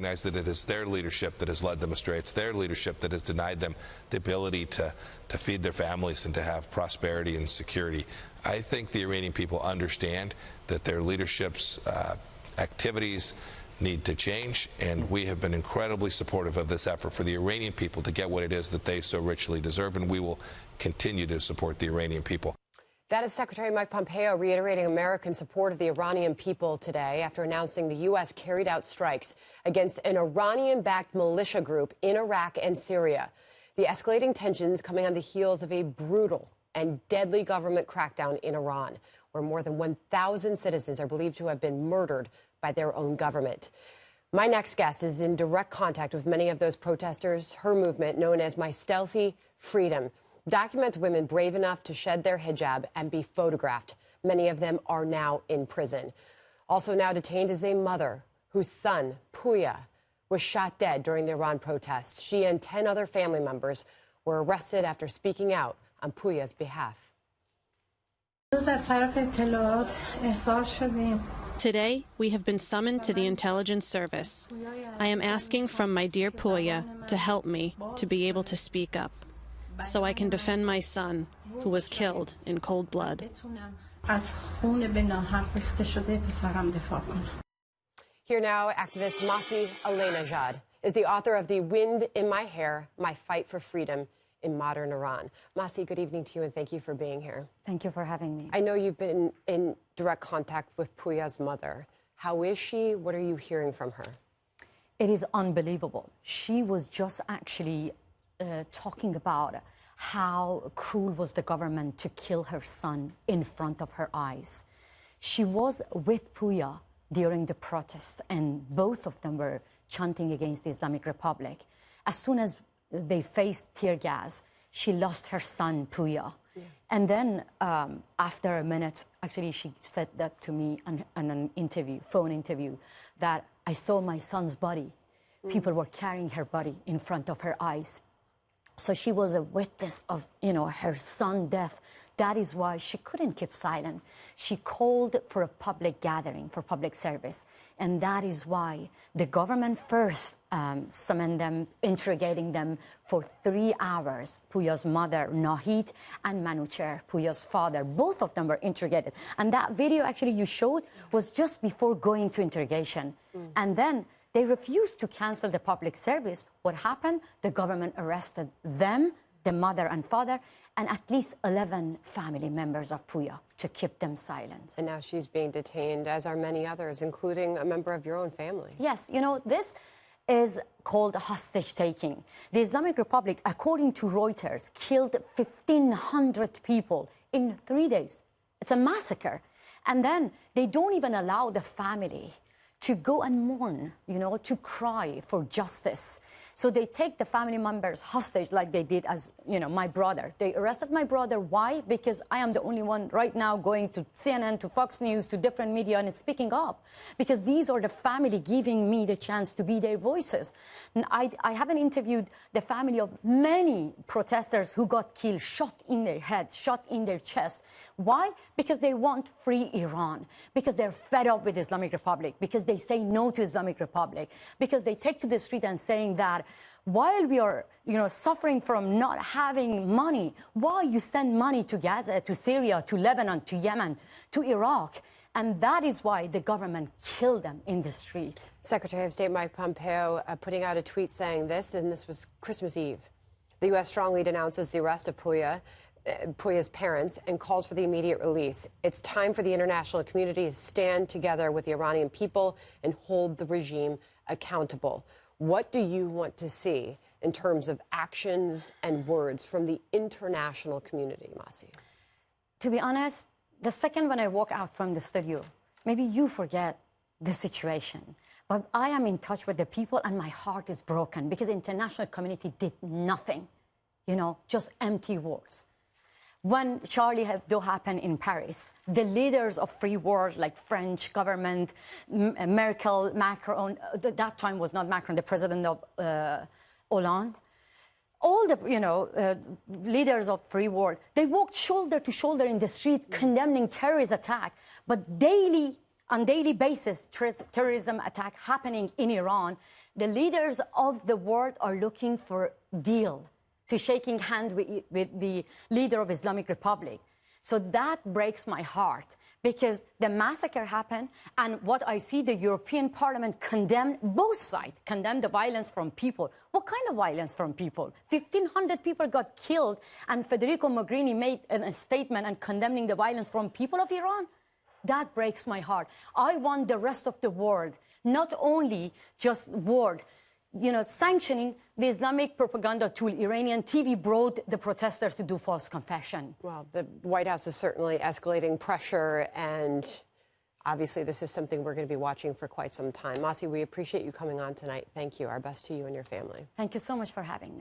recognize that it is their leadership that has led them astray. It's their leadership that has denied them the ability to feed their families and to have prosperity and security. I think the Iranian people understand that their leadership's activities need to change, and we have been incredibly supportive of this effort for the Iranian people to get what it is that they so richly deserve, and we will continue to support the Iranian people. That is Secretary Mike Pompeo reiterating American support of the Iranian people today after announcing the U.S. carried out strikes against an Iranian-backed militia group in Iraq and Syria. The escalating tensions coming on the heels of a brutal and deadly government crackdown in Iran, where more than 1,000 citizens are believed to have been murdered by their own government. My next guest is in direct contact with many of those protesters. Her movement, known as My Stealthy Freedom, documents women brave enough to shed their hijab and be photographed. Many of them are now in prison. Also now detained is a mother whose son, Puya, was shot dead during the Iran protests. She and 10 other family members were arrested after speaking out on Puya's behalf. Today, we have been summoned to the intelligence service. I am asking from my dear Puya to help me to be able to speak up, so I can defend my son, who was killed in cold blood. Here now, activist Masih Alinejad is the author of The Wind in My Hair, My Fight for Freedom in Modern Iran. Masih, good evening to you, and thank you for being here. Thank you for having me. I know you've been in direct contact with Puya's mother. How is she? What are you hearing from her? It is unbelievable. She was just actually talking about how cruel was the government to kill her son in front of her eyes. She was with Puya during the protest, and both of them were chanting against the Islamic Republic. As soon as they faced tear gas, she lost her son, Puya. Yeah. And then after a minute, actually she said that to me on an interview, phone interview, that I saw my son's body. People were carrying her body in front of her eyes. So she was a witness of, her son's death. That is why she couldn't keep silent. She called for a public gathering, for public service. And that is why the government first summoned them, interrogating them for 3 hours. Puya's mother, Nahid, and Manucher, Puya's father, both of them were interrogated. And that video actually you showed was just before going to interrogation. And then they refused to cancel the public service. What happened? The government arrested them, the mother and father, and at least 11 family members of Puya to keep them silent. And now she's being detained, as are many others, including a member of your own family. Yes, this is called hostage-taking. The Islamic Republic, according to Reuters, killed 1,500 people in 3 days. It's a massacre. And then they don't even allow the family to go and mourn, to cry for justice. So they take the family members hostage like they did as, my brother. They arrested my brother. Why? Because I am the only one right now going to CNN, to Fox News, to different media and speaking up. Because these are the family giving me the chance to be their voices. And I haven't interviewed the family of many protesters who got killed, shot in their head, shot in their chest. Why? Because they want free Iran. Because they're fed up with Islamic Republic. Because they say no to Islamic Republic. Because they take to the street and saying that while we are, suffering from not having money, why you send money to Gaza, to Syria, to Lebanon, to Yemen, to Iraq? And that is why the government killed them in the streets. Secretary of State Mike Pompeo putting out a tweet saying this, and this was Christmas Eve. The U.S. strongly denounces the arrest of Puya's parents and calls for the immediate release. It's time for the international community to stand together with the Iranian people and hold the regime accountable. What do you want to see in terms of actions and words from the international community, Masih? To be honest, the second when I walk out from the studio, maybe you forget the situation. But I am in touch with the people and my heart is broken because the international community did nothing, just empty words. When Charlie Hebdo happened in Paris, the leaders of free world, like French government, Merkel, Macron, that time was not Macron, the president of Hollande, all the leaders of free world, they walked shoulder to shoulder in the street condemning terrorist attack. But daily, on daily basis, terrorism attack happening in Iran. The leaders of the world are looking for deal, to shaking hand with the leader of Islamic Republic. So that breaks my heart, because the massacre happened, and what I see, the European Parliament condemn, both sides condemn the violence from people. What kind of violence from people? 1,500 people got killed, and Federico Mogherini made a statement and condemning the violence from people of Iran? That breaks my heart. I want the rest of the world, not only just world, sanctioning the Islamic propaganda tool. Iranian TV brought the protesters to do false confession. Well, the White House is certainly escalating pressure, and obviously this is something we're going to be watching for quite some time. Masih, we appreciate you coming on tonight. Thank you. Our best to you and your family. Thank you so much for having me.